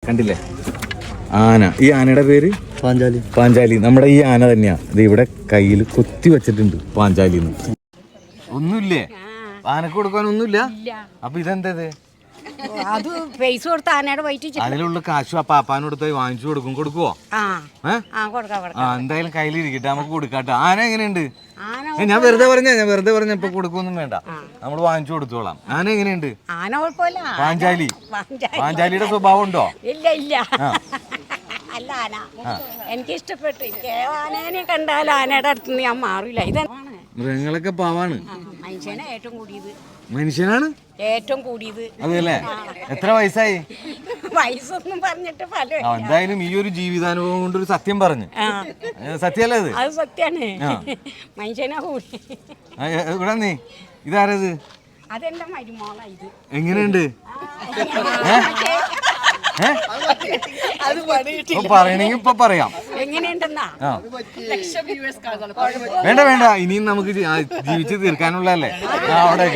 കണ്ടില്ലേ ആന. ഈ ആനയുടെ പേര് പാഞ്ചാലി. പാഞ്ചാലി. നമ്മുടെ ഈ ആന തന്നെയാ ഇത് ഇവിടെ കയ്യിൽ കൊത്തി വെച്ചിട്ടുണ്ട് പാഞ്ചാലി. ഒന്നുമില്ലേ ആനക്ക് കൊടുക്കാൻ? ഒന്നുമില്ല. അപ്പൊ ഇതെന്തത്? അത് പൈസ കൊടുത്ത ആനയുടെ വയറ്റിൽ അതിലുള്ള കാശു ആ പാപ്പാനോട് പോയി വാങ്ങിച്ചു കൊടുക്കും. കൊടുക്കുവോ? എന്തായാലും കയ്യിലിരിക്കട്ടെ, നമുക്ക് കൊടുക്കാട്ടെ. ആന എങ്ങനെയുണ്ട്? ഞാൻ വെറുതെ പറഞ്ഞ ഇപ്പൊ കൊടുക്കൊന്നും വേണ്ട, നമ്മള് വാങ്ങിച്ചു കൊടുത്തോളാം. ആന എങ്ങനെയുണ്ട്? ആന കുഴപ്പമില്ല. പാഞ്ചാലി. പാഞ്ചാലിയുടെ സ്വഭാവം ഉണ്ടോ? ഇല്ല ഇല്ല. അല്ല ആന എനിക്ക് ഇഷ്ടപ്പെട്ടു. എനിക്ക് ആനേനെ കണ്ടാൽ ആനയുടെ അടുത്ത് ഞാൻ മാറില്ല. ഇതാണ് മൃഗങ്ങളൊക്കെ പാവാണ്. മനുഷ്യനെ ഏറ്റവും കൂടിയത്. മനുഷ്യനാണ് ഏറ്റവും കൂടിയത്. അതെല്ലേ? എത്ര വയസ്സായി? വയസ്സൊന്നും പറഞ്ഞിട്ട് ഫലം. എന്തായാലും ഈ ഒരു ജീവിതാനുഭവം കൊണ്ട് ഒരു സത്യം പറഞ്ഞു. സത്യമല്ലേ അത്? അത് സത്യാണ്. മനുഷ്യനെ കൂടി. ഇവിടെ നീ ഇതാരത്? അതെന്റെ മരുമോളാ ഇത്. എങ്ങനെയുണ്ട്? പറയണെങ്കി ഇപ്പൊ പറയാം. എങ്ങനെയുണ്ടെന്നാ? വേണ്ട ഇനിയും നമുക്ക് ജീവിച്ച് തീർക്കാനുള്ളതല്ലേ. അവിടെ